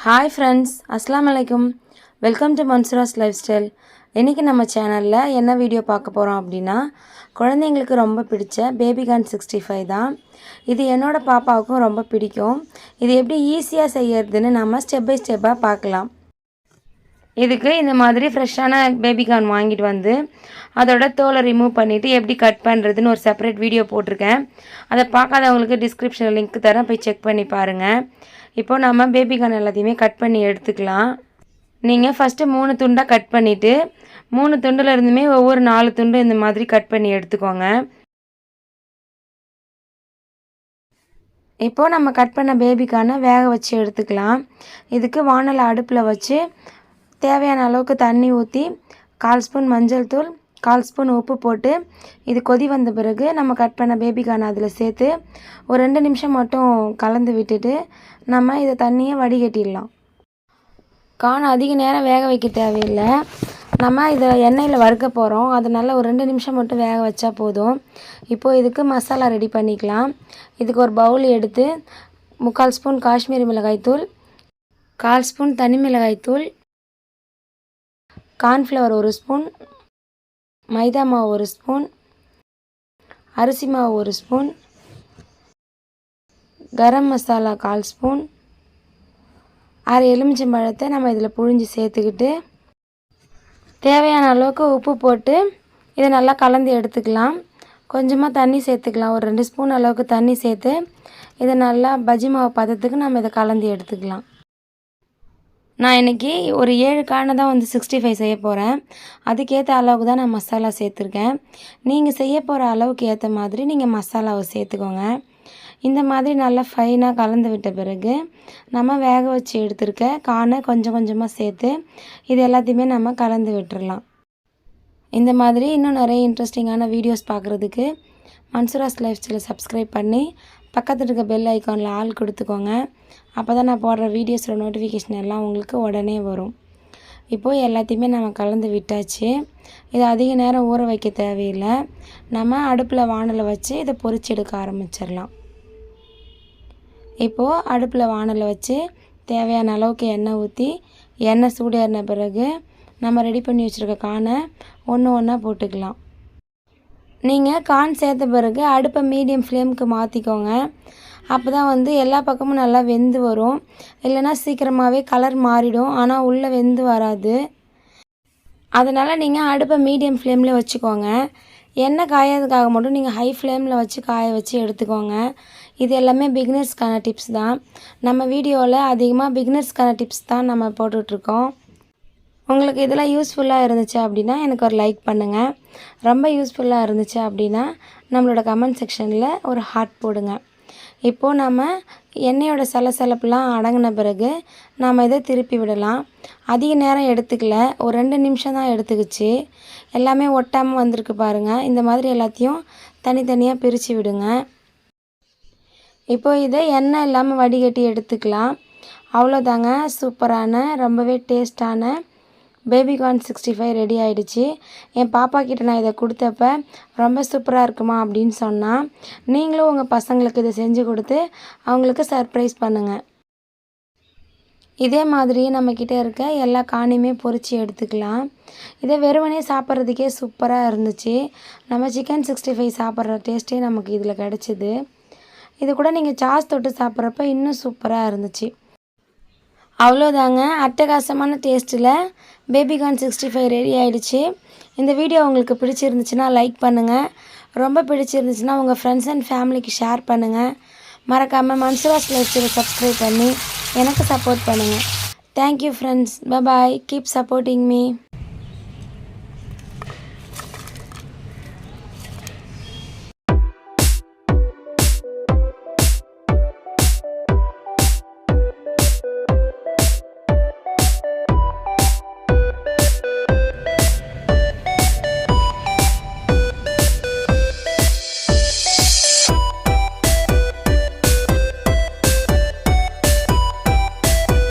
Hi friends, அஸ்ஸலாமு அலைக்கும். Welcome to Mansoora's life style. இன்றைக்கி நம்ம சேனலில் என்ன வீடியோ பார்க்க போகிறோம் அப்படின்னா, குழந்தைங்களுக்கு ரொம்ப பிடிச்ச பேபிகார்ன் 65 தான். இது என்னோடய பாப்பாவுக்கும் ரொம்ப பிடிக்கும். இது எப்படி ஈஸியாக செய்யறதுன்னு நம்ம ஸ்டெப் பை ஸ்டெப்பாக பார்க்கலாம். இதுக்கு இந்த மாதிரி ஃப்ரெஷ்ஷான பேபிகார்ன் வாங்கிட்டு வந்து அதோட தோலை ரிமூவ் பண்ணிவிட்டு எப்படி கட் பண்ணுறதுன்னு ஒரு செப்பரேட் வீடியோ போட்டிருக்கேன். அதை பார்க்காதவங்களுக்கு டிஸ்கிரிப்ஷனில் லிங்க் தரேன், போய் செக் பண்ணி பாருங்கள். இப்போது நம்ம பேபிகார்ன் எல்லாத்தையுமே கட் பண்ணி எடுத்துக்கலாம். நீங்கள் ஃபஸ்ட்டு 3 துண்டாக கட் பண்ணிவிட்டு 3 துண்டில் இருந்துமே ஒவ்வொரு 4 துண்டு இந்த மாதிரி கட் பண்ணி எடுத்துக்கோங்க. இப்போது நம்ம கட் பண்ண பேபிகார்னை வேக வச்சு எடுத்துக்கலாம். இதுக்கு வானலை அடுப்பில் வச்சு தேவையான அளவுக்கு தண்ணி ஊற்றி 1/4 ஸ்பூன் மஞ்சள் தூள், 1/4 ஸ்பூன் உப்பு போட்டு இது கொதி வந்த பிறகு நம்ம கட் பண்ண பேபிகார்ன் அதில் சேர்த்து ஒரு 2 நிமிஷம் மட்டும் கலந்து விட்டுட்டு நம்ம இதை தண்ணியை வடிகட்டிடலாம். கார்ன் அதிக நேரம் வேக வைக்க தேவையில்லை. நம்ம இதை எண்ணெயில் வறுக்க போகிறோம், அதனால ஒரு 2 நிமிஷம் மட்டும் வேக வச்சா போதும். இப்போது இதுக்கு மசாலா ரெடி பண்ணிக்கலாம். இதுக்கு ஒரு பவுல் எடுத்து 3/4 ஸ்பூன் காஷ்மீரி மிளகாய்த்தூள், 1/4 ஸ்பூன் தனி மிளகாய்த்தூள், கார்ன்ஃப்ளவர் 1 ஸ்பூன், மைதா மாவு 1 ஸ்பூன், அரிசி மாவு 1 ஸ்பூன், கரம் மசாலா 1/4 ஸ்பூன், அரை எலுமிச்சம்பழத்தை நம்ம இதில் புழிஞ்சு சேர்த்துக்கிட்டு தேவையான அளவுக்கு உப்பு போட்டு இதை நல்லா கலந்து எடுத்துக்கலாம். கொஞ்சமாக தண்ணி சேர்த்துக்கலாம், ஒரு 2 ஸ்பூன் அளவுக்கு தண்ணி சேர்த்து இதை நல்லா பஜ்ஜி மாவு பதத்துக்கு நம்ம இதை கலந்து எடுத்துக்கலாம். நான் இன்றைக்கி ஒரு 7 கார்னை தான் 65 செய்ய போகிறேன். அதுக்கேற்ற அளவுக்கு தான் நான் மசாலா சேர்த்துருக்கேன். நீங்கள் செய்ய போகிற அளவுக்கு ஏற்ற மாதிரி நீங்கள் மசாலாவை சேர்த்துக்கோங்க. இந்த மாதிரி நல்லா ஃபைனாக கலந்து விட்ட பிறகு நம்ம வேக வச்சு எடுத்துருக்க கார்னை கொஞ்சம் கொஞ்சமாக சேர்த்து இது எல்லாத்தையுமே நம்ம கலந்து விட்டுறலாம். இந்த மாதிரி இன்னும் நிறைய இன்ட்ரெஸ்டிங்கான வீடியோஸ் பார்க்குறதுக்கு மன்சூராஸ் லைஃப் ஸ்டைலை சப்ஸ்கிரைப் பண்ணி பக்கத்தில் இருக்க பெல் ஐக்கானில் ஆல் கொடுத்துக்கோங்க. அப்போ தான் நான் போடுற வீடியோஸோட நோட்டிஃபிகேஷன் எல்லாம் உங்களுக்கு உடனே வரும். இப்போது எல்லாத்தையுமே நம்ம கலந்து விட்டாச்சு. இதை அதிக நேரம் ஊற வைக்க தேவையில்லை. நம்ம அடுப்பில் வானலை வச்சு இதை பொரிச்சு எடுக்க ஆரம்பிச்சிடலாம். இப்போது அடுப்பில் வானலை வச்சு தேவையான அளவுக்கு எண்ணெய் ஊற்றி எண்ணெய் சூடேறின பிறகு நம்ம ரெடி பண்ணி வச்சுருக்க கார்னை ஒன்று ஒன்றா போட்டுக்கலாம். நீங்கள் கார்ன் சேர்த்த பிறகு அடுப்பை மீடியம் ஃப்ளேமுக்கு மாற்றிக்கோங்க. அப்போ தான் எல்லா பக்கமும் நல்லா வெந்து வரும். இல்லைன்னா சீக்கிரமாகவே கலர் மாறிடும், ஆனால் உள்ளே வெந்து வராது. அதனால் நீங்கள் அடுப்பை மீடியம் ஃப்ளேமில் வச்சுக்கோங்க. எண்ணெய் காயறதுக்காக மட்டும் நீங்கள் ஹை ஃப்ளேமில் வச்சு காய வச்சு எடுத்துக்கோங்க. இது எல்லாமே பிகினர்ஸ்க்கான டிப்ஸ் தான். நம்ம வீடியோவில் அதிகமாக பிகினர்ஸ்க்கான டிப்ஸ் தான் நம்ம போட்டுட்ருக்கோம். உங்களுக்கு இதெல்லாம் யூஸ்ஃபுல்லாக இருந்துச்சு அப்படின்னா எனக்கு ஒரு லைக் பண்ணுங்கள். ரொம்ப யூஸ்ஃபுல்லாக இருந்துச்சு அப்படின்னா நம்மளோட கமெண்ட் செக்ஷனில் ஒரு ஹார்ட் போடுங்க. இப்போது நம்ம எண்ணெயோட சலசலப்புலாம் அடங்கின பிறகு நாம் இதை திருப்பி விடலாம். அதிக நேரம் எடுத்துக்கல, ஒரு 2 நிமிஷம் தான் எடுத்துக்கிச்சு. எல்லாமே ஒட்டாமல் வந்திருக்கு பாருங்கள். இந்த மாதிரி எல்லாத்தையும் தனித்தனியாக பிரித்து விடுங்க. இப்போது இதை எண்ணெய் இல்லாமல் வடிகட்டி எடுத்துக்கலாம். அவ்வளோதாங்க, சூப்பரான ரொம்பவே டேஸ்டான பேபிகார்ன் 65 ரெடி ஆகிடுச்சு. என் பாப்பா கிட்ட நான் இதை கொடுத்தப்ப ரொம்ப சூப்பராக இருக்குமா அப்படின்னு சொன்னால், நீங்களும் உங்கள் பசங்களுக்கு இதை செஞ்சு கொடுத்து அவங்களுக்கு சர்ப்ரைஸ் பண்ணுங்கள். இதே மாதிரி நம்மக்கிட்ட இருக்க எல்லா கார்னையுமே பொரித்து எடுத்துக்கலாம். இதை வெறுமனே சாப்பிட்றதுக்கே சூப்பராக இருந்துச்சு. நம்ம சிக்கன் 65 சாப்பிட்ற டேஸ்ட்டே நமக்கு இதில் கிடச்சிது. இது கூட நீங்கள் சாஸ் தொட்டு சாப்பிட்றப்ப இன்னும் சூப்பராக இருந்துச்சு. அவ்வளோதாங்க, அட்டகாசமான டேஸ்ட்டில் பேபிகார்ன் 65 ரெடி ஆகிடுச்சு. இந்த வீடியோ உங்களுக்கு பிடிச்சிருந்துச்சுன்னா லைக் பண்ணுங்கள். ரொம்ப பிடிச்சிருந்துச்சுன்னா உங்கள் ஃப்ரெண்ட்ஸ் அண்ட் ஃபேமிலிக்கு ஷேர் பண்ணுங்கள். மறக்காமல் மன்சூராஸ் லைஃப் ஸ்டைலை சப்ஸ்கிரைப் பண்ணி எனக்கு சப்போர்ட் பண்ணுங்கள். Thank you friends. Bye bye. Keep supporting me.